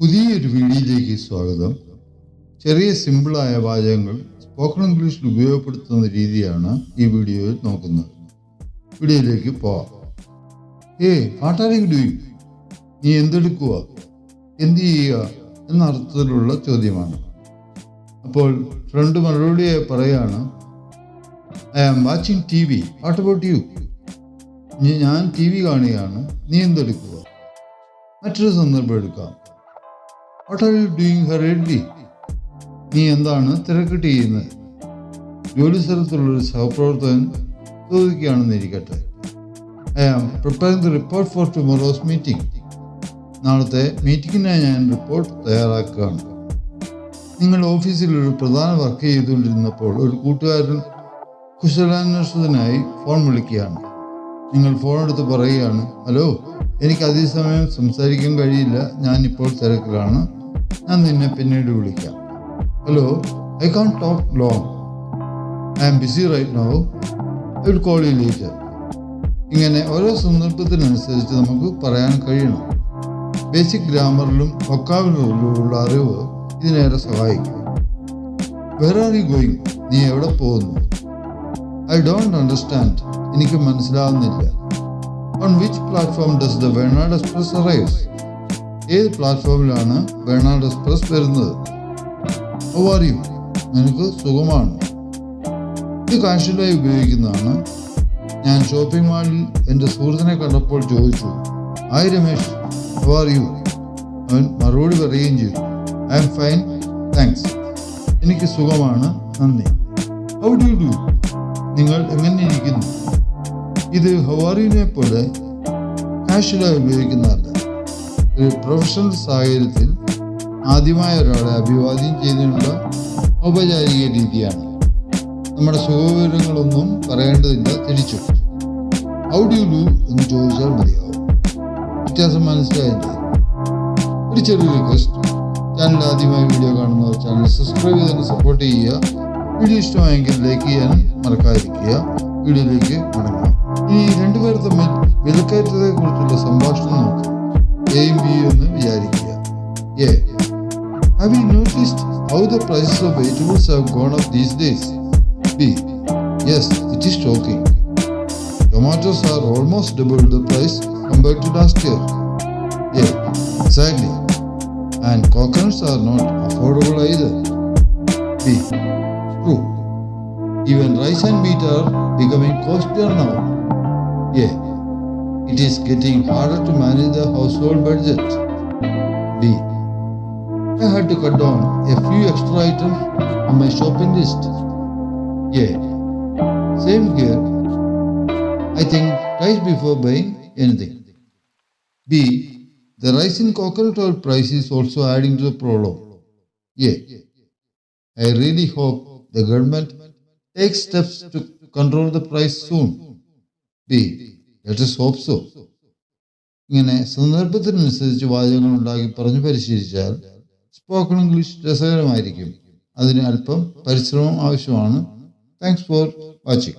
പുതിയൊരു വീഡിയോയിലേക്ക് സ്വാഗതം. ചെറിയ സിമ്പിളായ വാചകങ്ങൾ സ്പോക്കൺ ഇംഗ്ലീഷിൽ ഉപയോഗപ്പെടുത്തുന്ന രീതിയാണ് ഈ വീഡിയോയിൽ നോക്കുന്നത്. വീഡിയോയിലേക്ക് പോവാം. What are you doing? നീ എന്തെടുക്കുക, എന്ത് ചെയ്യുക എന്ന അർത്ഥത്തിലുള്ള ചോദ്യമാണ്. അപ്പോൾ ഫ്രണ്ട് മറുപടിയായി പറയാണ്, I am watching TV. What about you? ഞാൻ TV കാണുകയാണ്, നീ എന്തെടുക്കുക? മറ്റൊരു സന്ദർഭം എടുക്കാം. What are you doing hurriedly? നീ എന്താണ് തിരക്കിട്ട് ചെയ്യുന്നത്? ജോലി സ്ഥലത്തുള്ളൊരു സഹപ്രവർത്തകൻ ചോദിക്കുകയാണെന്നിരിക്കട്ടെ, I am preparing the report for tomorrow's meeting. നാളത്തെ മീറ്റിങ്ങിനായി ഞാൻ റിപ്പോർട്ട് തയ്യാറാക്കുകയാണ്. നിങ്ങൾ ഓഫീസിൽ ഒരു പ്രധാന വർക്ക് ചെയ്തുകൊണ്ടിരുന്നപ്പോൾ ഒരു കൂട്ടുകാരൻ കുശലാന്വേഷണത്തിനായി ഫോൺ വിളിക്കുകയാണ്. നിങ്ങൾ ഫോൺ എടുത്ത് പറയുകയാണ്, ഹലോ, എനിക്ക് അധിക സമയം സംസാരിക്കാൻ കഴിയില്ല, ഞാനിപ്പോൾ തിരക്കിലാണ്, ഞാൻ നിന്നെ പിന്നീട് വിളിക്കാം. Hello, I can't talk long, I am busy right now, I will call you later. ഇങ്ങനെ ഓരോ സന്ദർഭത്തിനനുസരിച്ച് നമുക്ക് പറയാൻ കഴിയണം. ബേസിക് ഗ്രാമറിലും വൊക്കാബുലറിയിലുമുള്ള അറിവ് ഇതിനേറെ സഹായിക്കും. Where are you going? നീ എവിടെ പോകുന്നു? ഐ ഡോണ്ട് അണ്ടർസ്റ്റാൻഡ്, എനിക്ക് മനസ്സിലാവുന്നില്ല. On which platform does the Bernard express arrives? ഏത് പ്ലാറ്റ്ഫോമിലാണ് ബെർണാഡ് എക്സ്പ്രസ് വരുന്നത്? How are you? നിനക്ക് സുഖമാണ്. ഇത് കാഷ്വലായി ഉപയോഗിക്കുന്നതാണ്. ഞാൻ ഷോപ്പിംഗ് മാളിൽ എൻ്റെ സുഹൃത്തിനെ കണ്ടപ്പോൾ ചോദിച്ചു, hi Ramesh, how are U? അവൻ മറുപടി പറയുകയും ചെയ്തു, ഐ ആം ഫൈൻ, താങ്ക്സ്. എനിക്ക് സുഖമാണ്, നന്ദി. How do you do? നിങ്ങൾ എങ്ങനെ ഇരിക്കുന്നു? ഇത് ഹൗ ആർ യുവിനെ പോലെ കാഷ്വലായി ഉപയോഗിക്കുന്നതല്ല. ഒരു പ്രൊഫഷണൽ സാഹചര്യത്തിൽ ആദ്യമായ ഒരാളെ അഭിവാദ്യം ചെയ്യുന്നതിനുള്ള ഔപചാരിക രീതിയാണ്. നമ്മുടെ സുഖവിവരങ്ങളൊന്നും പറയേണ്ടതില്ല, തിരിച്ചു ഹൗ ഡു യു ഡു എന്ന് ചോദിച്ചാൽ മതിയാവും. വ്യത്യാസം മനസ്സിലായില്ലേ? ഒരു ചെറിയ റിക്വസ്റ്റ്, ചാനൽ ആദ്യമായി വീഡിയോ കാണുന്നവർ ചാനൽ സബ്സ്ക്രൈബ് ചെയ്ത് സപ്പോർട്ട് ചെയ്യുക. വീഡിയോ ഇഷ്ടമായെങ്കിൽ ലൈക്ക് ചെയ്യാനും മറക്കാതിരിക്കുക. വീഡിയോയിലേക്ക് മടങ്ങാം. ഇനി രണ്ടുപേർ തമ്മിൽ വിലക്കയറ്റത്തെ കുറിച്ചുള്ള സംഭാഷണം നോക്കാം. എയും ബിയും എന്ന് വിചാരിക്കുക. A, have you noticed how the prices of vegetables have gone up these days? B, yes, it is shocking. Tomatoes are almost double the price compared to last year. A, exactly. And coconuts are not affordable either. B, true. Even rice and meat are becoming costlier now. A, it is getting harder to manage the household budget. B, I had to cut down a few extra items on my shopping list. A, same here. I think twice before buying anything. B, the rise in coconut oil price is also adding to the problem. A, I really hope the government takes steps to control the price soon. B, let us hope so. ഇങ്ങനെ സന്ദർഭത്തിനനുസരിച്ച് വാചകങ്ങൾ ഉണ്ടാക്കി പറഞ്ഞു പരിശീലിച്ചാൽ spoken English രസകരമായിരിക്കും. അതിന് അല്പം പരിശ്രമം ആവശ്യമാണ്. Thanks for watching.